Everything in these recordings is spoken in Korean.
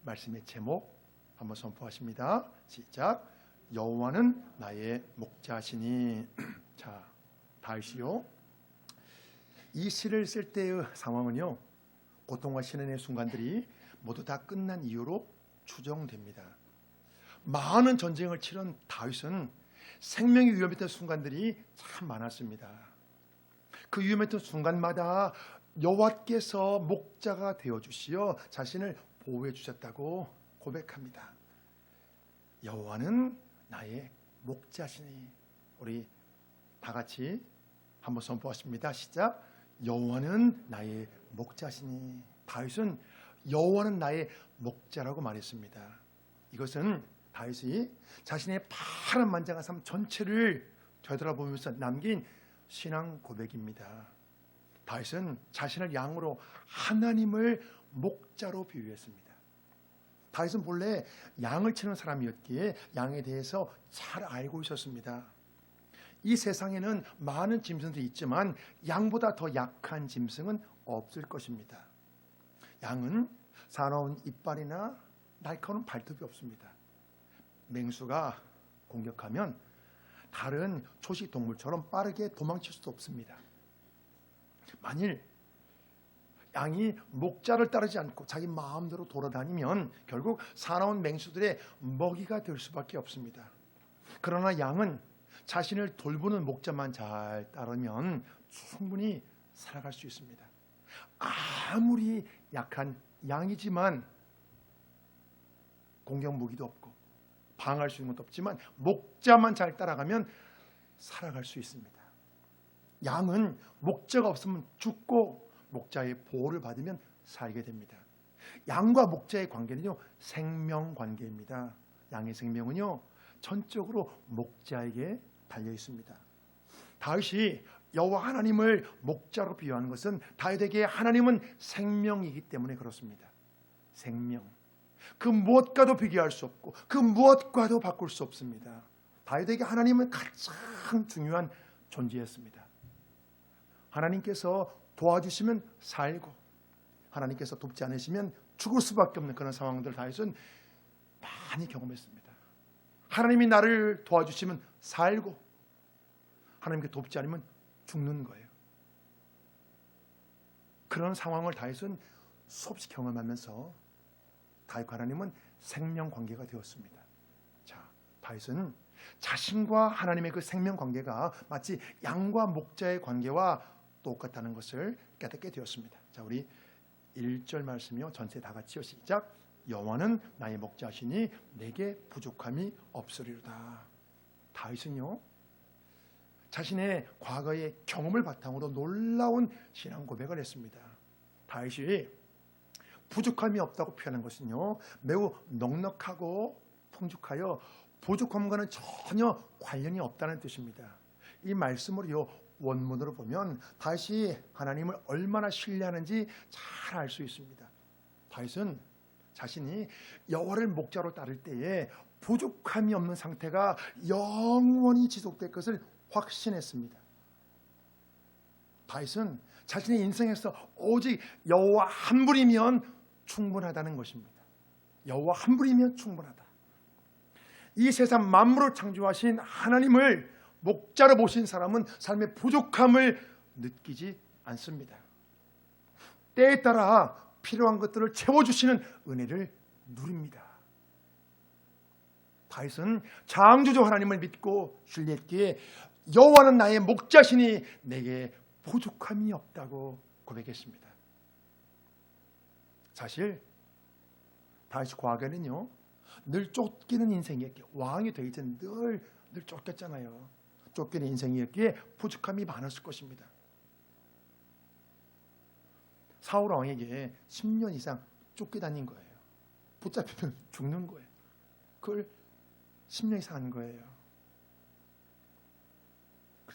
말씀의 제목 한번 선포하십니다. 시작. 여호와는 나의 목자시니. 자, 다윗이요, 이 시를 쓸 때의 상황은요, 고통과 신음의 순간들이 모두 다 끝난 이후로 추정됩니다. 많은 전쟁을 치른 다윗은 생명이 위험했던 순간들이 참 많았습니다. 그 위험했던 순간마다 여호와께서 목자가 되어주시어 자신을 보호해 주셨다고 고백합니다. 여호와는 나의 목자시니. 우리 다 같이 한번 선포하십니다. 시작. 여호와는 나의 목자시니. 다윗은 여호와는 나의 목자라고 말했습니다. 이것은 다윗이 자신의 파란만장한 삶 전체를 되돌아보면서 남긴 신앙 고백입니다. 다윗은 자신을 양으로 하나님을 목자로 비유했습니다. 다윗은 본래 양을 치는 사람이었기에 양에 대해서 잘 알고 있었습니다. 이 세상에는 많은 짐승들이 있지만 양보다 더 약한 짐승은 없을 것입니다. 양은 사나운 이빨이나 날카로운 발톱이 없습니다. 맹수가 공격하면 다른 초식 동물처럼 빠르게 도망칠 수도 없습니다. 만일 양이 목자를 따르지 않고 자기 마음대로 돌아다니면 결국 사나운 맹수들의 먹이가 될 수밖에 없습니다. 그러나 양은 자신을 돌보는 목자만 잘 따르면 충분히 살아갈 수 있습니다. 아무리 약한 양이지만 공격 무기도 없고 방어할 수 있는 것도 없지만 목자만 잘 따라가면 살아갈 수 있습니다. 양은 목자가 없으면 죽고 목자의 보호를 받으면 살게 됩니다. 양과 목자의 관계는요, 생명 관계입니다. 양의 생명은요, 전적으로 목자에게 달려 있습니다. 다윗이 여호와 하나님을 목자로 비유하는 것은 다윗에게 하나님은 생명이기 때문에 그렇습니다. 생명. 그 무엇과도 비교할 수 없고 그 무엇과도 바꿀 수 없습니다. 다윗에게 하나님은 가장 중요한 존재였습니다. 하나님께서 도와주시면 살고 하나님께서 돕지 않으시면 죽을 수밖에 없는 그런 상황들 다윗은 많이 경험했습니다. 하나님이 나를 도와주시면 살고 하나님께 돕지 않으면 죽는 거예요. 그런 상황을 다윗은 수없이 경험하면서 다윗과 하나님은 생명 관계가 되었습니다. 자, 다윗은 자신과 하나님의 그 생명 관계가 마치 양과 목자의 관계와 똑같다는 것을 깨닫게 되었습니다. 자, 우리 1절 말씀이요, 전체 다 같이요. 시작. 여호와는 나의 목자시니 내게 부족함이 없으리로다. 다윗은요, 자신의 과거의 경험을 바탕으로 놀라운 신앙 고백을 했습니다. 다윗이 부족함이 없다고 표현한 것은요, 매우 넉넉하고 풍족하여 부족함과는 전혀 관련이 없다는 뜻입니다. 이 말씀으로요, 원문으로 보면 다윗이 하나님을 얼마나 신뢰하는지 잘 알 수 있습니다. 다윗은 자신이 여호와를 목자로 따를 때에 부족함이 없는 상태가 영원히 지속될 것을 확신했습니다. 다윗은 자신의 인생에서 오직 여호와 한 분이면 충분하다는 것입니다. 여호와 한 분이면 충분하다. 이 세상 만물을 창조하신 하나님을 목자로 모신 사람은 삶의 부족함을 느끼지 않습니다. 때에 따라 필요한 것들을 채워주시는 은혜를 누립니다. 다윗은 창조주 하나님을 믿고 신뢰했기에 여호와는 나의 목자시니 내게 부족함이 없다고 고백했습니다. 사실 다윗이 과거에는요, 늘 쫓기는 인생이었기에 왕이 되기 전에 늘 쫓겼잖아요. 쫓기는 인생이었기에 부족함이 많았을 것입니다. 사울 왕에게 10년 이상 쫓겨다닌 거예요. 붙잡히면 죽는 거예요. 그걸 10년 이상 한 거예요.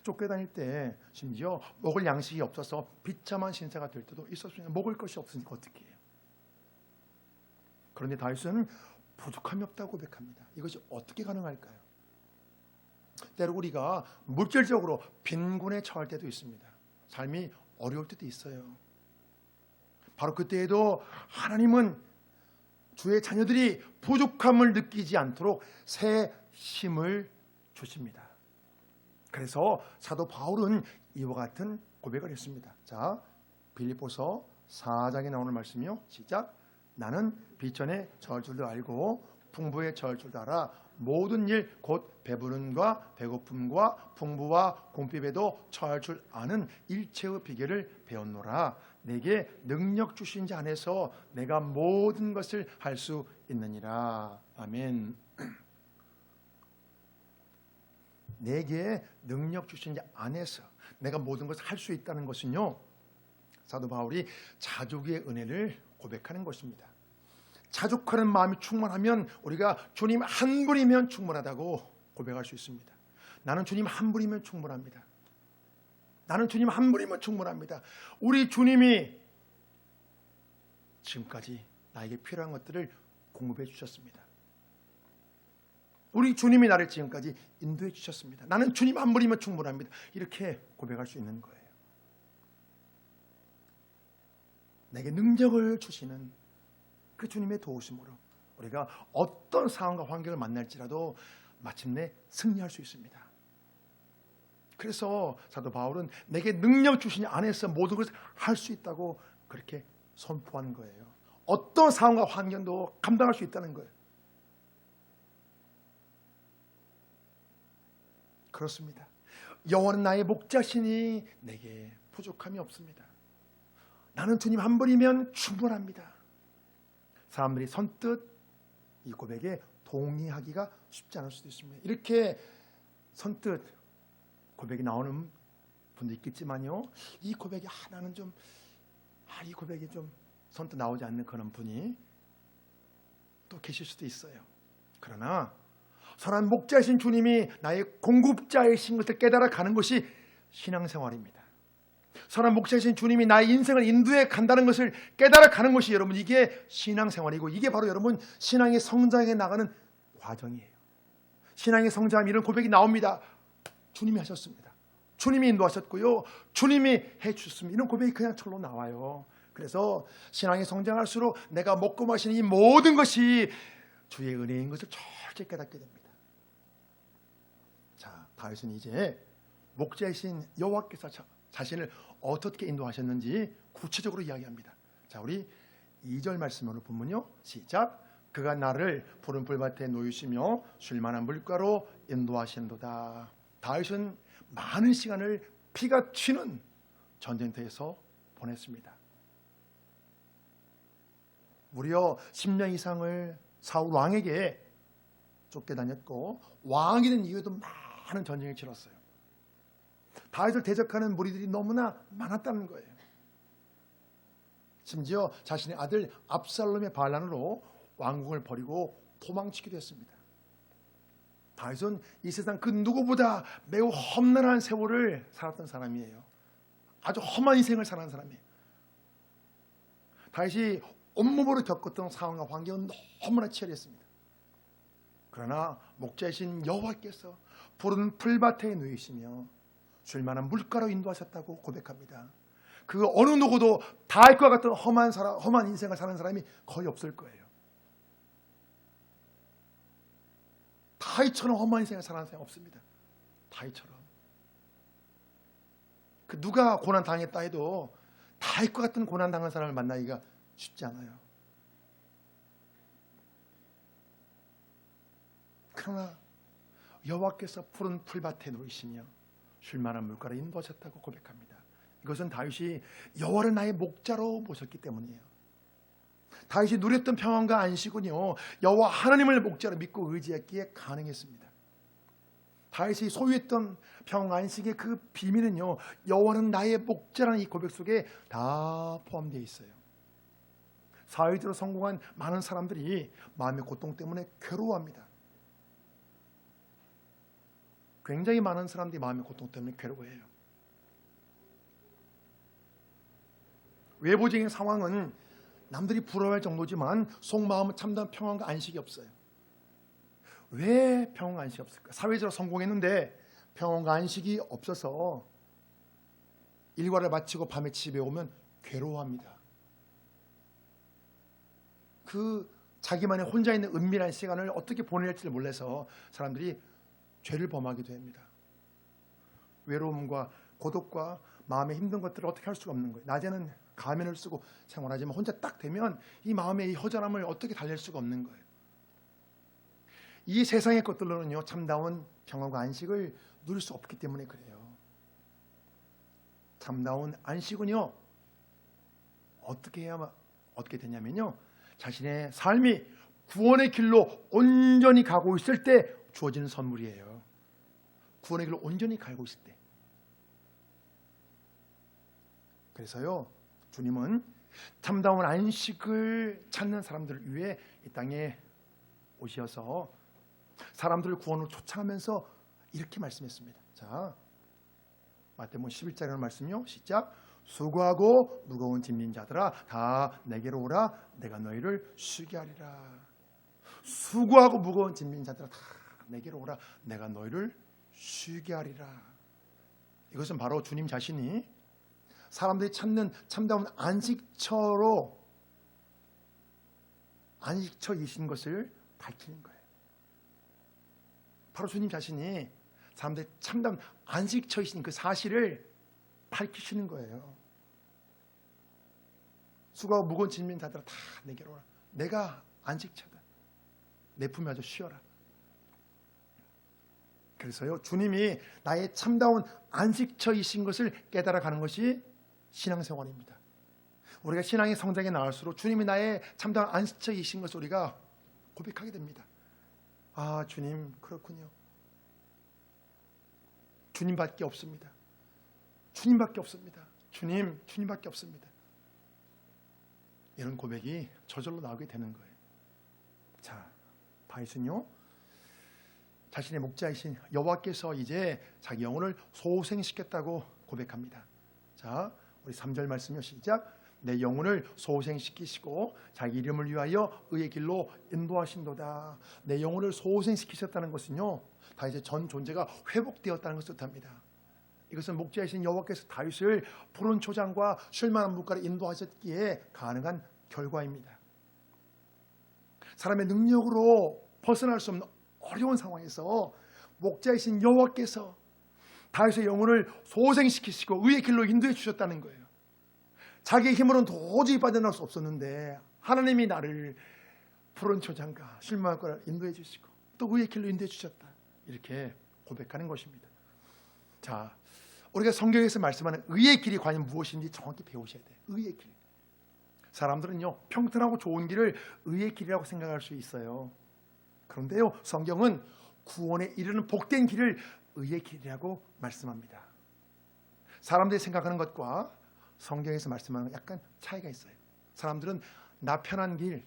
쫓겨다닐 때 심지어 먹을 양식이 없어서 비참한 신세가 될 때도 있었습니다. 먹을 것이 없으니까 어떻게 해요? 그런데 다윗은 부족함이 없다고 고백합니다. 이것이 어떻게 가능할까요? 때로 우리가 물질적으로 빈곤에 처할 때도 있습니다. 삶이 어려울 때도 있어요. 바로 그때에도 하나님은 주의 자녀들이 부족함을 느끼지 않도록 새 힘을 주십니다. 그래서 사도 바울은 이와 같은 고백을 했습니다. 자, 빌립보서 4장에 나오는 말씀이요. 시작. 나는 비천에 처할 줄도 알고 풍부에 처할 줄도 알아. 모든 일 곧 배부름과 배고픔과 풍부와 궁핍에도 처할 줄 아는 일체의 비결을 배웠노라. 내게 능력 주신 자 안에서 내가 모든 것을 할 수 있느니라. 아멘. 내게 능력 주신 자 안에서 내가 모든 것을 할 수 있다는 것은요, 사도 바울이 자족의 은혜를 고백하는 것입니다. 자족하는 마음이 충만하면 우리가 주님 한 분이면 충분하다고 고백할 수 있습니다. 나는 주님 한 분이면 충분합니다. 나는 주님 한 분이면 충분합니다. 우리 주님이 지금까지 나에게 필요한 것들을 공급해 주셨습니다. 우리 주님이 나를 지금까지 인도해 주셨습니다. 나는 주님 한 분이면 충분합니다. 이렇게 고백할 수 있는 거예요. 내게 능력을 주시는 그 주님의 도우심으로 우리가 어떤 상황과 환경을 만날지라도 마침내 승리할 수 있습니다. 그래서 사도 바울은 내게 능력 주신 안에서 모든 것을 할 수 있다고 그렇게 선포하는 거예요. 어떤 상황과 환경도 감당할 수 있다는 거예요. 그렇습니다. 여호와는 나의 목자시니 내게 부족함이 없습니다. 나는 주님 한 분이면 충분합니다. 사람들이 선뜻 이 고백에 동의하기가 쉽지 않을 수도 있습니다. 이렇게 선뜻 고백이 나오는 분도 있겠지만요, 이 고백이 나는 좀 이 고백이 좀 선뜻 나오지 않는 그런 분이 또 계실 수도 있어요. 그러나 선한 목자이신 주님이 나의 공급자이신 것을 깨달아 가는 것이 신앙생활입니다. 선한 목자이신 주님이 나의 인생을 인도해 간다는 것을 깨달아 가는 것이 여러분, 이게 신앙생활이고, 이게 바로 여러분 신앙의 성장해 나가는 과정이에요. 신앙의 성장함, 이런 고백이 나옵니다. 주님이 하셨습니다. 주님이 인도하셨고요, 주님이 해주셨습니다. 이런 고백이 그냥 철로 나와요. 그래서 신앙이 성장할수록 내가 먹고 마시는 이 모든 것이 주의 은혜인 것을 철저히 깨닫게 됩니다. 자, 다윗은 이제 목자이신 여호와께서 자신을 어떻게 인도하셨는지 구체적으로 이야기합니다. 자, 우리 2절 말씀으로 보면요, 시작. 그가 나를 푸른 풀밭에 놓이시며 쉴만한 물가로 인도하신도다. 다윗은 많은 시간을 피가 튀는 전쟁터에서 보냈습니다. 무려 10년 이상을 사울 왕에게 쫓겨다녔고, 왕이 된 이후에도 많은 전쟁을 치렀어요. 다윗을 대적하는 무리들이 너무나 많았다는 거예요. 심지어 자신의 아들 압살롬의 반란으로 왕궁을 버리고 도망치기도 했습니다. 다윗은 이 세상 그 누구보다 매우 험난한 세월을 살았던 사람이에요. 아주 험한 인생을 살았던 사람이에요. 다윗이 온몸으로 겪었던 상황과 환경은 너무나 치열했습니다. 그러나 목자이신 여호와께서 푸른 풀밭에 누이시며 쉴만한 물가로 인도하셨다고 고백합니다. 그 어느 누구도 다윗과 같은 험한 인생을 사는 사람이 거의 없을 거예요. 다윗처럼 험한 인생을 사는 사람이 없습니다. 다윗처럼. 그 누가 고난 당했다 해도 다윗과 같은 고난 당한 사람을 만나기가 쉽지 않아요. 그러나 여호와께서 푸른 풀밭에 놓이시며 쉴만한 물가로 인도하셨다고 고백합니다. 이것은 다윗이 여호와를 나의 목자로 모셨기 때문이에요. 다윗이 누렸던 평안과 안식은요, 여호와 하나님을 목자로 믿고 의지했기에 가능했습니다. 다윗이 소유했던 평안과 안식의 그 비밀은요, 여호와는 나의 목자라는 이 고백 속에 다 포함되어 있어요. 사회적으로 성공한 많은 사람들이 마음의 고통 때문에 괴로워합니다. 굉장히 많은 사람들이 마음의 고통 때문에 괴로워해요. 외부적인 상황은 남들이 부러워할 정도지만 속마음은 참다운 평안과 안식이 없어요. 왜 평안과 안식이 없을까? 사회적으로 성공했는데 평안과 안식이 없어서 일과를 마치고 밤에 집에 오면 괴로워합니다. 그 자기만의 혼자 있는 은밀한 시간을 어떻게 보낼지를 몰라서 사람들이 죄를 범하게 됩니다. 외로움과 고독과 마음의 힘든 것들을 어떻게 할 수가 없는 거예요. 낮에는 가면을 쓰고 생활하지만 혼자 딱 되면 이 마음의 이 허전함을 어떻게 달랠 수가 없는 거예요. 이 세상의 것들로는요, 참다운 평안과 안식을 누릴 수 없기 때문에 그래요. 참다운 안식은요, 어떻게 되냐면요, 자신의 삶이 구원의 길로 온전히 가고 있을 때 주어지는 선물이에요. 구원의 길로 온전히 가고 있을 때. 그래서요, 주님은 참다운 안식을 찾는 사람들을 위해 이 땅에 오셔서 사람들을 구원으로 초청하면서 이렇게 말씀했습니다. 자, 마태복음 11장의 말씀요. 시작. 수고하고 무거운 짐진 자들아 다 내게로 오라. 내가 너희를 쉬게 하리라. 수고하고 무거운 짐진 자들아 다 내게로 오라. 내가 너희를 쉬게 하리라. 이것은 바로 주님 자신이 사람들이 찾는 참다운 안식처이신 것을 밝히는 거예요. 바로 주님 자신이 사람들이 참다운 안식처이신 그 사실을 밝히시는 거예요. 수고하고 무거운 짐진 자들아 다 내게로 오라. 내가 안식처다. 내 품에 아주 쉬어라. 그래서요, 주님이 나의 참다운 안식처이신 것을 깨달아가는 것이 신앙생활입니다. 우리가 신앙의 성장에 나갈수록 주님이 나의 참다운 안식처이신 것을 우리가 고백하게 됩니다. 아, 주님 그렇군요. 주님밖에 없습니다. 주님밖에 없습니다. 주님밖에 없습니다. 이런 고백이 저절로 나오게 되는 거예요. 자, 다윗은요, 자신의 목자이신 여호와께서 이제 자기 영혼을 소생시켰다고 고백합니다. 자, 우리 3절 말씀요. 시작. 내 영혼을 소생시키시고 자기 이름을 위하여 의의 길로 인도하신도다. 내 영혼을 소생시키셨다는 것은요, 다윗의 전 존재가 회복되었다는 것을 뜻합니다. 이것은 목자이신 여호와께서 다윗을 푸른 초장과 쉴만한 물가로 인도하셨기에 가능한 결과입니다. 사람의 능력으로 벗어날 수 없는 어려운 상황에서 목자이신 여호와께서 다윗의 영혼을 소생시키시고 의의 길로 인도해 주셨다는 거예요. 자기의 힘으로는 도저히 빠져나올 수 없었는데 하나님이 나를 푸른 초장과 쉴만한 물가로 인도해 주시고 또 의의 길로 인도해 주셨다. 이렇게 고백하는 것입니다. 자, 우리가 성경에서 말씀하는 의의 길이 과연 무엇인지 정확히 배우셔야 돼요. 의의 길. 사람들은요, 평탄하고 좋은 길을 의의 길이라고 생각할 수 있어요. 그런데요, 성경은 구원에 이르는 복된 길을 의의 길이라고 말씀합니다. 사람들이 생각하는 것과 성경에서 말씀하는 것 약간 차이가 있어요. 사람들은 나 편한 길,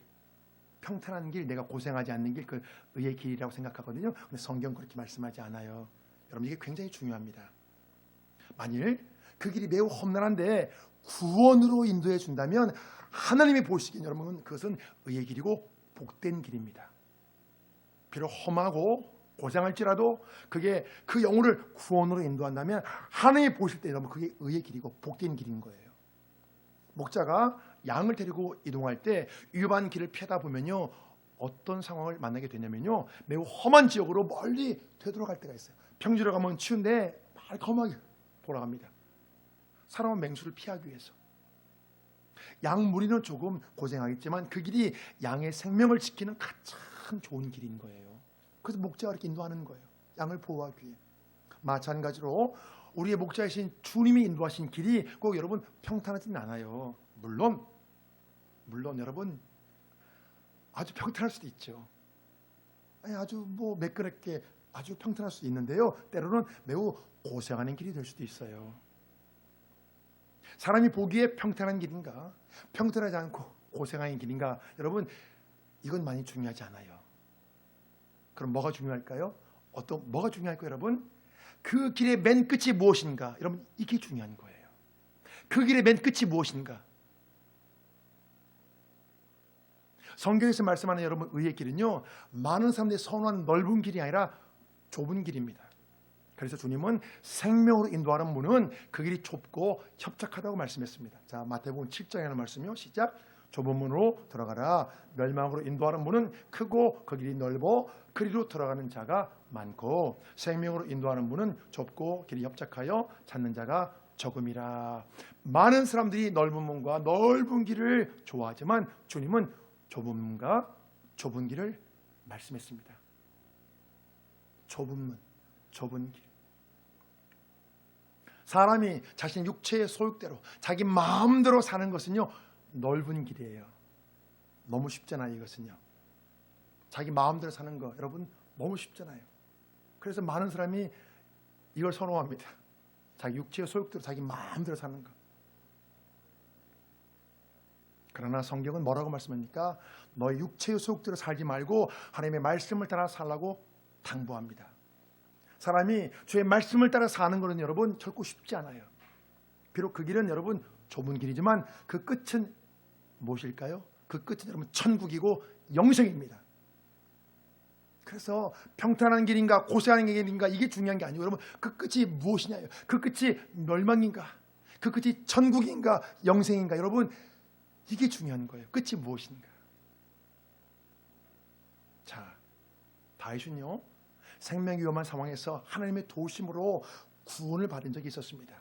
평탄한 길, 내가 고생하지 않는 길, 그 의의 길이라고 생각하거든요. 근데 성경 그렇게 말씀하지 않아요. 여러분, 이게 굉장히 중요합니다. 만일 그 길이 매우 험난한데 구원으로 인도해 준다면 하나님이 보시기엔 여러분 그것은 의의 길이고 복된 길입니다. 비록 험하고 고생할지라도 그게 그 영혼을 구원으로 인도한다면 하나님이 보실 때 여러분 그게 의의 길이고 복된 길인 거예요. 목자가 양을 데리고 이동할 때 위험한 길을 피하다 보면요, 어떤 상황을 만나게 되냐면요, 매우 험한 지역으로 멀리 되돌아갈 때가 있어요. 평지로 가면 추운데 말끔하게 돌아갑니다. 사람은 맹수를 피하기 위해서. 양 무리는 조금 고생하겠지만 그 길이 양의 생명을 지키는 가장 좋은 길인 거예요. 그래서 목자가 이렇게 인도하는 거예요. 양을 보호하기 위해. 마찬가지로 우리의 목자이신 주님이 인도하신 길이 꼭 여러분 평탄하지는 않아요. 물론 여러분 아주 평탄할 수도 있죠. 아주 매끄럽게 아주 평탄할 수도 있는데요, 때로는 매우 고생하는 길이 될 수도 있어요. 사람이 보기에 평탄한 길인가, 평탄하지 않고 고생하는 길인가, 여러분 이건 많이 중요하지 않아요. 그럼 뭐가 중요할까요? 뭐가 중요할까요, 여러분? 그 길의 맨 끝이 무엇인가? 여러분, 이게 중요한 거예요. 그 길의 맨 끝이 무엇인가? 성경에서 말씀하는 여러분 의의 길은요, 많은 사람들이 선호하는 넓은 길이 아니라 좁은 길입니다. 그래서 주님은 생명으로 인도하는 문은 그 길이 좁고 협착하다고 말씀했습니다. 자, 마태복음 7장에 하는 말씀이요. 시작. 좁은 문으로 들어가라. 멸망으로 인도하는 문은 크고 그 길이 넓어 그리로 들어가는 자가 많고 생명으로 인도하는 문은 좁고 길이 협착하여 찾는 자가 적음이라. 많은 사람들이 넓은 문과 넓은 길을 좋아하지만 주님은 좁은 문과 좁은 길을 말씀했습니다. 좁은 문, 좁은 길. 사람이 자신 육체의 소욕대로 자기 마음대로 사는 것은요, 넓은 길이에요. 너무 쉽잖아요. 이것은요, 자기 마음대로 사는 거 여러분 너무 쉽잖아요. 그래서 많은 사람이 이걸 선호합니다. 자기 육체의 소욕대로 자기 마음대로 사는 거. 그러나 성경은 뭐라고 말씀합니까? 너의 육체의 소욕대로 살지 말고 하나님의 말씀을 따라 살라고 당부합니다. 사람이 주의 말씀을 따라 사는 것은 여러분 결코 쉽지 않아요. 비록 그 길은 여러분 좁은 길이지만 그 끝은 무엇일까요? 그 끝은 여러분 천국이고 영생입니다. 그래서 평탄한 길인가 고생하는 길인가 이게 중요한 게 아니고 여러분 그 끝이 무엇이냐요? 그 끝이 멸망인가? 그 끝이 천국인가 영생인가? 여러분 이게 중요한 거예요. 끝이 무엇인가? 자, 다윗은요 생명이 위험한 상황에서 하나님의 도우심으로 구원을 받은 적이 있었습니다.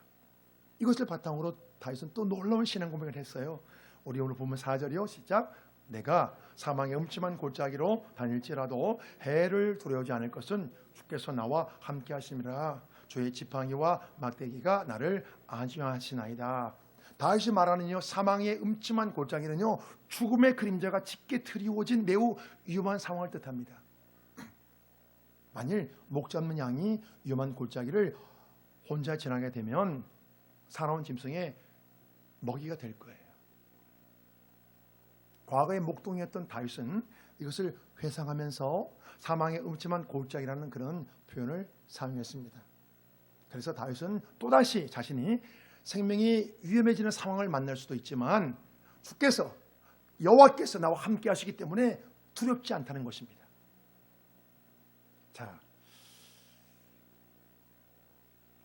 이것을 바탕으로 다윗은 또 놀라운 신앙 고백을 했어요. 우리 오늘 보면 4절이요. 시작. 내가 사망의 음침한 골짜기로 다닐지라도 해를 두려워하지 않을 것은 주께서 나와 함께 하심이라. 주의 지팡이와 막대기가 나를 안심하시나이다. 다윗이 말하는요 사망의 음침한 골짜기는요 죽음의 그림자가 짙게 드리워진 매우 위험한 상황을 뜻합니다. 만일 목 잡는 양이 위험한 골짜기를 혼자 지나게 되면 사나운 짐승의 먹이가 될 거예요. 과거의 목동이었던 다윗은 이것을 회상하면서 사망의 음침한 골짜기라는 그런 표현을 사용했습니다. 그래서 다윗은 또다시 자신이 생명이 위험해지는 상황을 만날 수도 있지만 주께서 여호와께서 나와 함께 하시기 때문에 두렵지 않다는 것입니다. 자,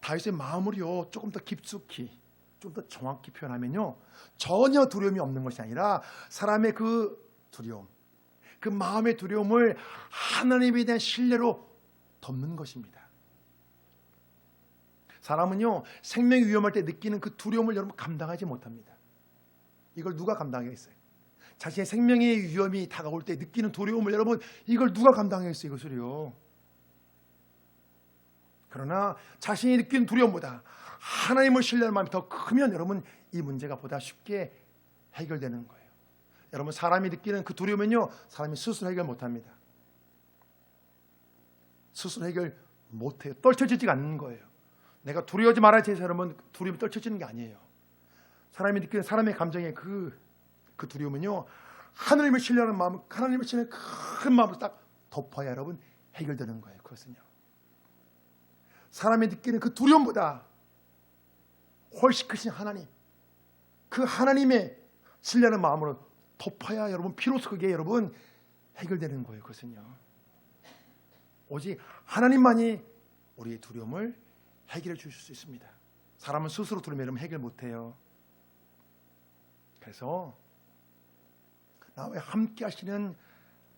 다윗의 마음을요 조금 더 깊숙이 좀 더 정확히 표현하면요 전혀 두려움이 없는 것이 아니라 사람의 그 두려움, 그 마음의 두려움을 하나님에 대한 신뢰로 덮는 것입니다. 사람은요 생명이 위험할 때 느끼는 그 두려움을 여러분 감당하지 못합니다. 이걸 누가 감당하겠어요? 자신의 생명의 위험이 다가올 때 느끼는 두려움을 여러분 이걸 누가 감당하겠어요? 이것을요. 그러나 자신이 느끼는 두려움보다 하나님을 신뢰하는 마음이 더 크면 여러분 이 문제가 보다 쉽게 해결되는 거예요. 여러분 사람이 느끼는 그 두려움은요 사람이 스스로 해결 못합니다. 스스로 해결 못해요. 떨쳐지지가 않는 거예요. 내가 두려워하지 말아야지 해서 여러분 두려움이 떨쳐지는 게 아니에요. 사람이 느끼는 사람의 감정의 그 두려움은요 하나님을 신뢰하는 마음, 하나님을 신뢰하는 큰 마음으로 딱 덮어야 여러분 해결되는 거예요. 그것은요 사람이 느끼는 그 두려움보다 훨씬 크신 하나님, 그 하나님의 신뢰하는 마음으로 덮어야 여러분 비로소 그게 여러분 해결되는 거예요. 그것은요 오직 하나님만이 우리의 두려움을 해결해 주실 수 있습니다. 사람은 스스로 두려움을 해결 못해요. 그래서 나와 함께 하시는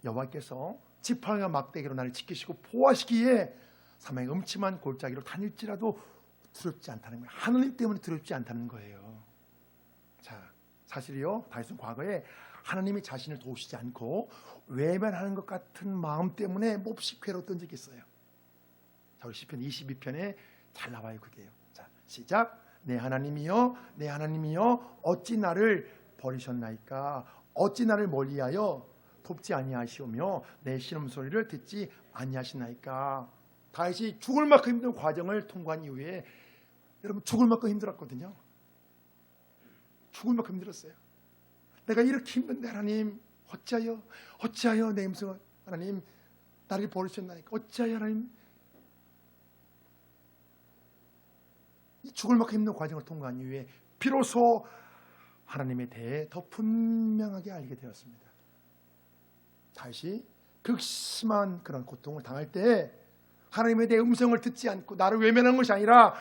여호와께서 지팡이와 막대기로 나를 지키시고 보호하시기에 사망의 음침한 골짜기로 다닐지라도 두렵지 않다는 거예요. 하나님 때문에 두렵지 않다는 거예요. 자, 사실이요 다윗은 과거에 하나님이 자신을 도우시지 않고 외면하는 것 같은 마음 때문에 몹시 괴로웠던 적이 있어요. 자, 우리 시편 22편에 잘 나와요 그게요. 자, 시작. 내 하나님이여 내 하나님이여 어찌 나를 버리셨나이까? 어찌 나를 멀리하여 돕지 아니하시오며 내 신음소리를 듣지 아니하시나이까? 다윗이 죽을 만큼 힘든 과정을 통과한 이후에 여러분 죽을 만큼 힘들었거든요. 죽을 만큼 힘들었어요. 내가 이렇게 힘든데 하나님 어찌하여 내 음성을 하나님 나를 버리셨나이까? 어찌하여 하나님 죽을 만큼 힘든 과정을 통과한 이후에 비로소 하나님에 대해 더 분명하게 알게 되었습니다. 다윗이 극심한 그런 고통을 당할 때 하나님에 대해 음성을 듣지 않고 나를 외면한 것이 아니라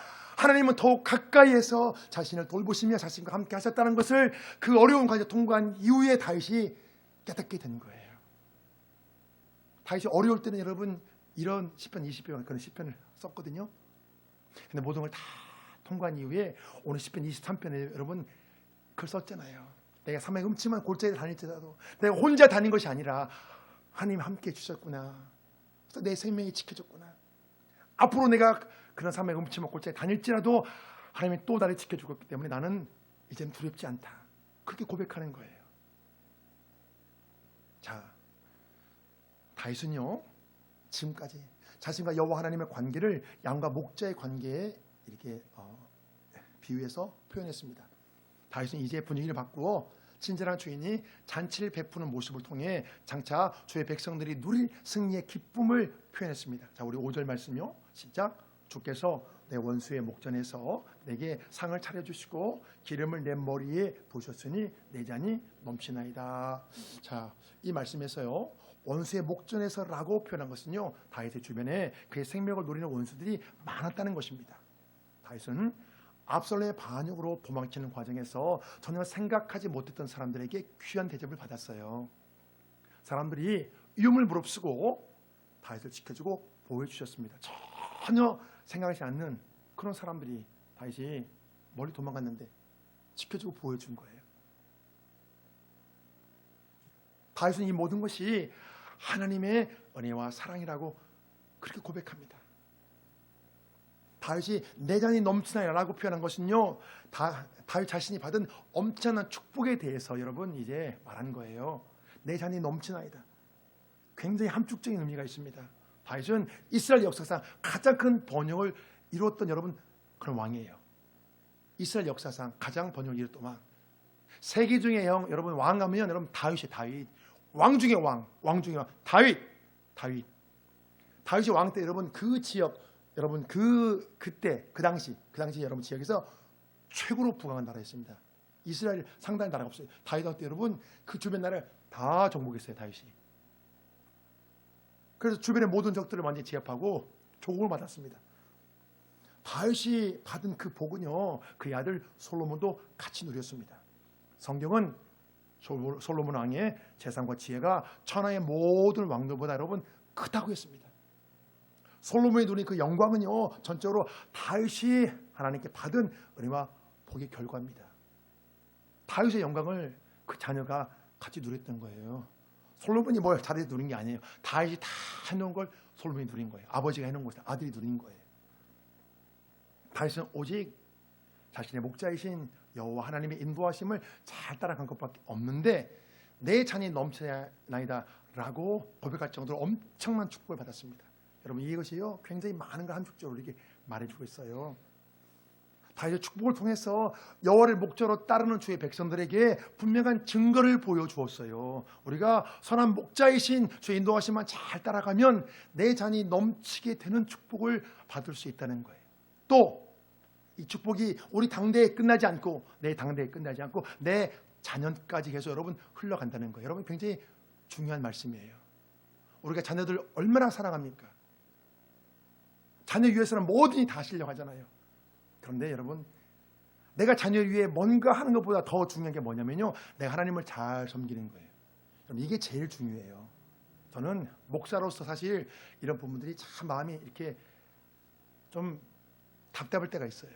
하나님은 더욱 가까이에서 자신을 돌보시며 자신과 함께 하셨다는 것을 그 어려운 과정을 통과한 이후에 다윗이 깨닫게 된 거예요. 다윗이 어려울 때는 여러분 이런 시편 20편 그런 시편을 썼거든요. 근데 모든 걸 다 통과한 이후에 오늘 시편 23편에 여러분 글 썼잖아요. 내가 삶의 음침한 골짜기를 다닐지라도 내가 혼자 다닌 것이 아니라 하나님 함께 해주셨구나. 그래서 내 생명이 지켜졌구나. 앞으로 내가 그런 삶의 음침한 골짜기를 다닐지라도 하나님이 또 나를 지켜주고 있기 때문에 나는 이제는 두렵지 않다. 그렇게 고백하는 거예요. 자, 다윗은요 지금까지 자신과 여호와 하나님의 관계를 양과 목자의 관계에 이렇게 비유해서 표현했습니다. 다윗은 이제 분위기를 바꾸어 친절한 주인이 잔치를 베푸는 모습을 통해 장차 주의 백성들이 누릴 승리의 기쁨을 표현했습니다. 자, 우리 5절 말씀요. 시작. 주께서 내 원수의 목전에서 내게 상을 차려주시고 기름을 내 머리에 부으셨으니 내 잔이 넘치나이다. 자, 이 말씀에서요. 원수의 목전에서라고 표현한 것은요. 다윗의 주변에 그의 생명을 노리는 원수들이 많았다는 것입니다. 다윗은 압살롬의 반역으로 도망치는 과정에서 전혀 생각하지 못했던 사람들에게 귀한 대접을 받았어요. 사람들이 위험을 무릅쓰고 다윗을 지켜주고 보호해 주셨습니다. 전혀 생각하지 않는 그런 사람들이 다윗이 멀리 도망갔는데 지켜주고 보호해 준 거예요. 다윗은 이 모든 것이 하나님의 은혜와 사랑이라고 그렇게 고백합니다. 다윗이 내 잔이 넘치나이라고 표현한 것은요, 다윗 자신이 받은 엄청난 축복에 대해서 여러분 이제 말한 거예요. 내 잔이 넘치나이다. 굉장히 함축적인 의미가 있습니다. 다윗은 이스라엘 역사상 가장 큰 번영을 이루었던 여러분 그런 왕이에요. 이스라엘 역사상 가장 번영을 이루었던 왕. 세계 중에 여러분 왕 하면 여러분 다윗이 다윗. 왕 중에 왕 중에 왕. 다윗이 왕 때 여러분 그 지역 여러분 그때 그 당시 여러분 지역에서 최고로 부강한 나라였습니다. 이스라엘 상당히 나라가 없어요. 다윗 때 여러분 그 주변 나라를 다 정복했어요. 다윗이. 그래서 주변의 모든 적들을 완전히 제압하고 조공을 받았습니다. 다윗이 받은 그 복은요, 그의 아들 솔로몬도 같이 누렸습니다. 성경은 솔로몬 왕의 재산과 지혜가 천하의 모든 왕들보다 여러분 크다고 했습니다. 솔로몬이 누린 그 영광은요, 전적으로 다윗이 하나님께 받은 은혜와 복의 결과입니다. 다윗의 영광을 그 자녀가 같이 누렸던 거예요. 솔로몬이 뭘 잘해서 누린 게 아니에요. 다윗이 다 해놓은 걸 솔로몬이 누린 거예요. 아버지가 해놓은 것을 아들이 누린 거예요. 다윗은 오직 자신의 목자이신 여호와 하나님의 인도하심을 잘 따라간 것밖에 없는데 내 잔이 넘쳐나이다 라고 고백할 정도로 엄청난 축복을 받았습니다. 여러분 이것이요 굉장히 많은 걸 함축적으로 이렇게 말해주고 있어요. 다윗의 축복을 통해서 여호와를 목자로 따르는 주의 백성들에게 분명한 증거를 보여주었어요. 우리가 선한 목자이신 주의 인도하심만 잘 따라가면 내 잔이 넘치게 되는 축복을 받을 수 있다는 거예요. 또 이 축복이 우리 당대에 끝나지 않고 내 당대에 끝나지 않고 내 자녀까지 계속 여러분 흘러간다는 거예요. 여러분 굉장히 중요한 말씀이에요. 우리가 자녀들 얼마나 사랑합니까? 자녀 위해서는 뭐든지 다 하시려고 하잖아요. 그런데 여러분 내가 자녀 위해 뭔가 하는 것보다 더 중요한 게 뭐냐면요, 내가 하나님을 잘 섬기는 거예요. 그럼 이게 제일 중요해요. 저는 목사로서 사실 이런 부분들이 참 마음이 이렇게 좀 답답할 때가 있어요.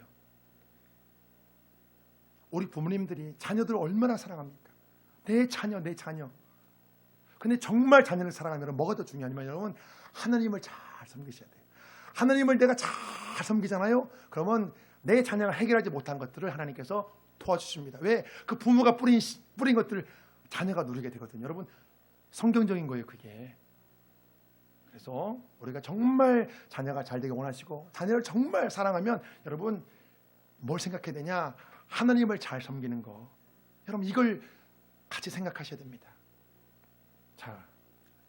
우리 부모님들이 자녀들을 얼마나 사랑합니까? 내 자녀. 근데 정말 자녀를 사랑하면 뭐가 더 중요하냐면 여러분 하나님을 잘 섬기셔야 돼요. 하나님을 내가 잘 섬기잖아요. 그러면 내 자녀가 해결하지 못한 것들을 하나님께서 도와주십니다. 왜? 그 부모가 뿌린 것들을 자녀가 누리게 되거든요. 여러분 성경적인 거예요 그게. 그래서 우리가 정말 자녀가 잘 되길 원하시고 자녀를 정말 사랑하면 여러분 뭘 생각해야 되냐? 하나님을 잘 섬기는 거. 여러분 이걸 같이 생각하셔야 됩니다. 자,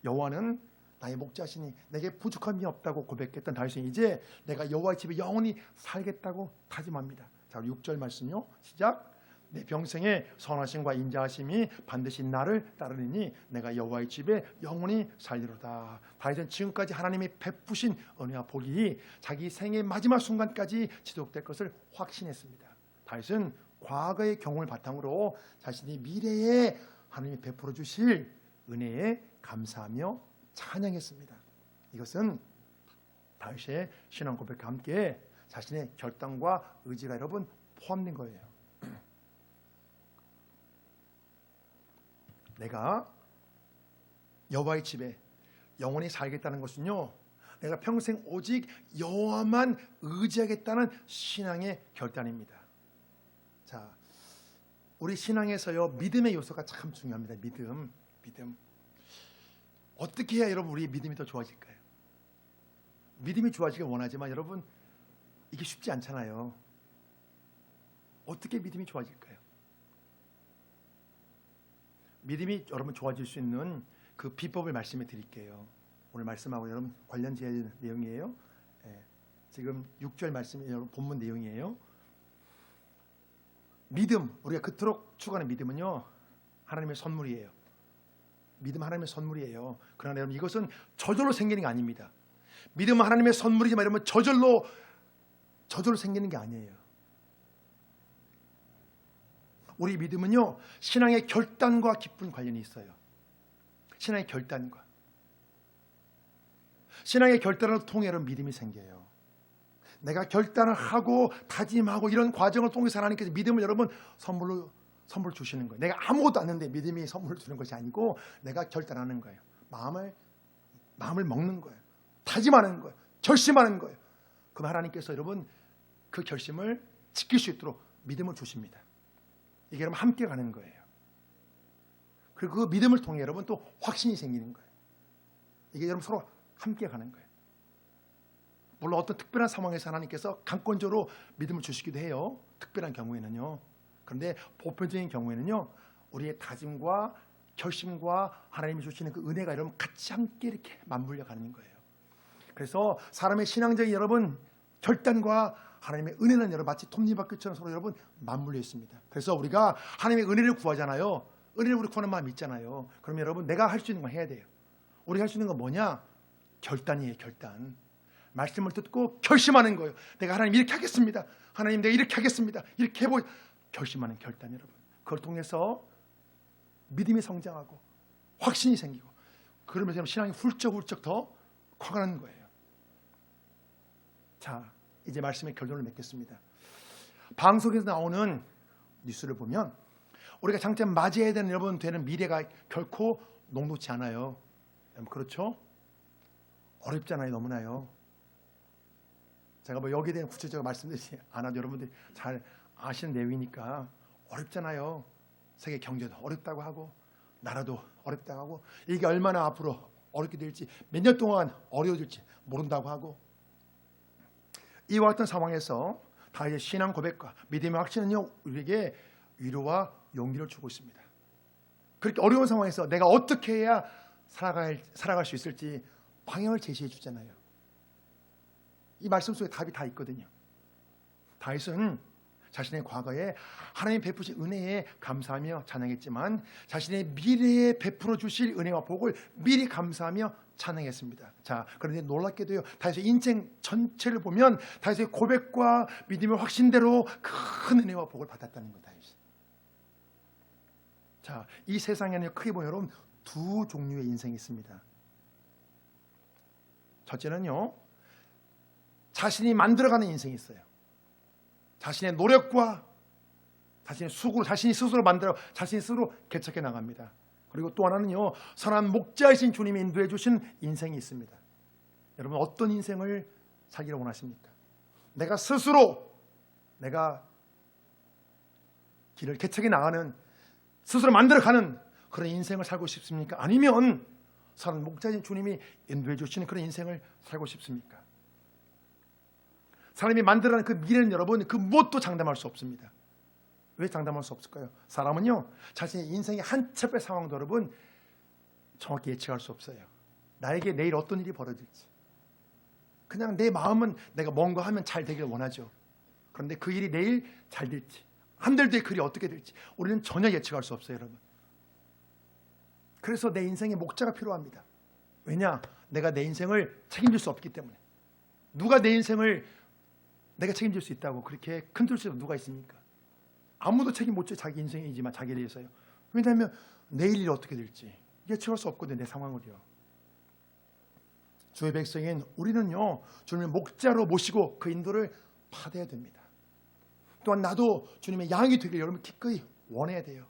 여호와는 나의 목자시니 내게 부족함이 없다고 고백했던 다윗은 이제 내가 여호와의 집에 영원히 살겠다고 다짐합니다. 자, 6절 말씀요. 시작. 내 평생에 선하심과 인자하심이 반드시 나를 따르리니 내가 여호와의 집에 영원히 살리로다. 다윗은 지금까지 하나님이 베푸신 은혜와 복이 자기 생의 마지막 순간까지 지속될 것을 확신했습니다. 다윗은 과거의 경험을 바탕으로 자신이 미래에 하나님이 베풀어 주실 은혜에 감사하며 찬양했습니다. 이것은 다윗의 신앙 고백과 함께 자신의 결단과 의지가 여러분 포함된 거예요. 내가 여호와의 집에 영원히 살겠다는 것은요, 내가 평생 오직 여호와만 의지하겠다는 신앙의 결단입니다. 자, 우리 신앙에서요, 믿음의 요소가 참 중요합니다. 믿음. 어떻게 해야 여러분 우리의 믿음이 더 좋아질까요? 믿음이 좋아지길 원하지만 여러분 이게 쉽지 않잖아요. 어떻게 믿음이 좋아질까요? 믿음이 여러분 좋아질 수 있는 그 비법을 말씀해 드릴게요. 오늘 말씀하고 여러분 관련된 내용이에요. 지금 6절 말씀이 여러분 본문 내용이에요. 믿음, 우리가 그토록 추구하는 믿음은요, 하나님의 선물이에요. 믿음 하나님의 선물이에요. 그러나 여러분 이것은 저절로 생기는 게 아닙니다. 믿음은 하나님의 선물이지만 여러분 저절로 생기는 게 아니에요. 우리 믿음은요, 신앙의 결단과 깊은 관련이 있어요. 신앙의 결단과. 신앙의 결단을 통해 여러분 믿음이 생겨요. 내가 결단을 하고 다짐하고 이런 과정을 통해서 하나님께서 믿음을 여러분 선물 주시는 거예요. 내가 아무것도 안 했는데 믿음이 선물을 주는 것이 아니고 내가 결단하는 거예요. 마음을 먹는 거예요. 다짐하는 거예요. 결심하는 거예요. 그럼 하나님께서 여러분 그 결심을 지킬 수 있도록 믿음을 주십니다. 이게 여러분 함께 가는 거예요. 그리고 그 믿음을 통해 여러분 또 확신이 생기는 거예요. 이게 여러분 서로 함께 가는 거예요. 물론 어떤 특별한 상황에서 하나님께서 강권적으로 믿음을 주시기도 해요. 특별한 경우에는요. 그런데 보편적인 경우에는요, 우리의 다짐과 결심과 하나님이 주시는 그 은혜가 여러분 같이 함께 이렇게 맞물려 가는 거예요. 그래서 사람의 신앙적인 여러분 결단과 하나님의 은혜는 여러분 마치 톱니바퀴처럼 서로 여러분 맞물려 있습니다. 그래서 우리가 하나님의 은혜를 구하잖아요. 은혜를 우리 구하는 마음이 있잖아요. 그러면 여러분 내가 할 수 있는 거 해야 돼요. 우리가 할 수 있는 건 뭐냐? 결단이에요. 결단. 말씀을 듣고 결심하는 거예요. 내가 하나님 이렇게 하겠습니다. 하나님 내가 이렇게 하겠습니다. 이렇게 해보 결심하는 결단 여러분. 그걸 통해서 믿음이 성장하고 확신이 생기고 그러면서 신앙이 훌쩍훌쩍 더 커가는 거예요. 자, 이제 말씀의 결론을 맺겠습니다. 방송에서 나오는 뉴스를 보면 우리가 장점 맞이해야 되는 여러분 되는 미래가 결코 녹록지 않아요. 그렇죠? 어렵잖아요. 너무나요. 제가 뭐 여기에 대한 구체적으로 말씀드리지 않아도 여러분들이 잘 아시는 내용이니까 어렵잖아요. 세계 경제도 어렵다고 하고 나라도 어렵다고 하고 이게 얼마나 앞으로 어렵게 될지 몇 년 동안 어려워질지 모른다고 하고 이와 같은 상황에서 다윗의 신앙 고백과 믿음의 확신은요 우리에게 위로와 용기를 주고 있습니다. 그렇게 어려운 상황에서 내가 어떻게 해야 살아갈 수 있을지 방향을 제시해 주잖아요. 이 말씀 속에 답이 다 있거든요. 다윗은 자신의 과거에 하나님 베푸신 은혜에 감사하며 찬양했지만 자신의 미래에 베풀어 주실 은혜와 복을 미리 감사하며 찬양했습니다. 자, 그런데 놀랍게도요, 다윗의 인생 전체를 보면 다윗의 고백과 믿음의 확신대로 큰 은혜와 복을 받았다는 것. 다윗이. 자, 이 세상에는 크게 보면 여러분 두 종류의 인생이 있습니다. 첫째는요, 자신이 만들어가는 인생이 있어요. 자신의 노력과 자신의 수고로 자신이 스스로 만들어 자신이 스스로 개척해 나갑니다. 그리고 또 하나는요, 선한 목자이신 주님이 인도해 주신 인생이 있습니다. 여러분 어떤 인생을 살기를 원하십니까? 내가 스스로 내가 길을 개척해 나가는 스스로 만들어가는 그런 인생을 살고 싶습니까? 아니면 선한 목자이신 주님이 인도해 주시는 그런 인생을 살고 싶습니까? 사람이 만들어가는 그 미래는 여러분 그 무엇도 장담할 수 없습니다. 왜 장담할 수 없을까요? 사람은요 자신의 인생의 한 치 앞의 상황도 여러분 정확히 예측할 수 없어요. 나에게 내일 어떤 일이 벌어질지 그냥 내 마음은 내가 뭔가 하면 잘 되길 원하죠. 그런데 그 일이 내일 잘 될지 한 달 뒤에 글이 어떻게 될지 우리는 전혀 예측할 수 없어요, 여러분. 그래서 내 인생에 목자가 필요합니다. 왜냐? 내가 내 인생을 책임질 수 없기 때문에. 누가 내 인생을 내가 책임질 수 있다고 그렇게 큰 둘씩 누가 있습니까? 아무도 책임 못 져. 자기 인생이지만 자기에 대해서요. 왜냐하면 내일 일이 어떻게 될지 예측할 수 없거든요, 내 상황을요. 주의 백성인 우리는요, 주님의 목자로 모시고 그 인도를 받아야 됩니다. 또한 나도 주님의 양이 되길 여러분 기꺼이 원해야 돼요.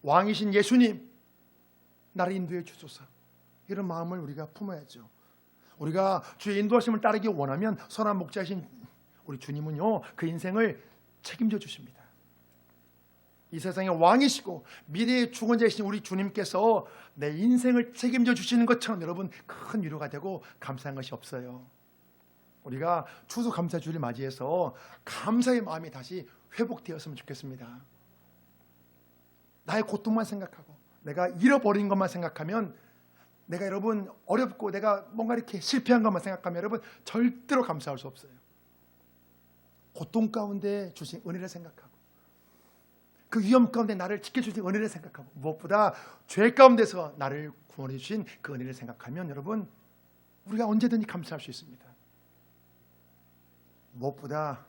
왕이신 예수님, 나를 인도해 주소서. 이런 마음을 우리가 품어야죠. 우리가 주의 인도하심을 따르기 원하면 선한 목자이신 우리 주님은요, 그 인생을 책임져 주십니다. 이 세상의 왕이시고 미래의 주권자이신 우리 주님께서 내 인생을 책임져 주시는 것처럼 여러분 큰 위로가 되고 감사한 것이 없어요. 우리가 추수감사주를 맞이해서 감사의 마음이 다시 회복되었으면 좋겠습니다. 나의 고통만 생각하고 내가 잃어버린 것만 생각하면, 내가 여러분 어렵고 내가 뭔가 이렇게 실패한 것만 생각하면 여러분 절대로 감사할 수 없어요. 고통 가운데 주신 은혜를 생각하고 그 위험 가운데 나를 지켜주신 은혜를 생각하고 무엇보다 죄 가운데서 나를 구원해 주신 그 은혜를 생각하면 여러분 우리가 언제든지 감사할 수 있습니다. 무엇보다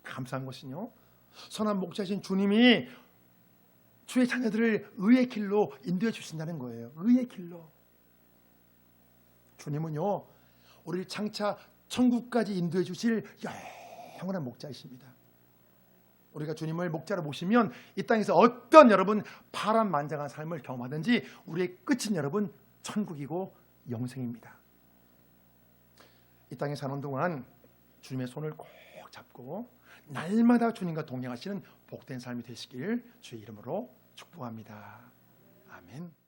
감사한 것은요, 선한 목자신 주님이 주의 자녀들을 의의 길로 인도해 주신다는 거예요. 의의 길로. 주님은요, 우리를 장차 천국까지 인도해 주실 영원한 목자이십니다. 우리가 주님을 목자로 모시면 이 땅에서 어떤 여러분 파란만장한 삶을 경험하든지 우리의 끝은 여러분 천국이고 영생입니다. 이 땅에 사는 동안 주님의 손을 꼭 잡고 날마다 주님과 동행하시는 복된 삶이 되시길 주의 이름으로 축복합니다. 아멘.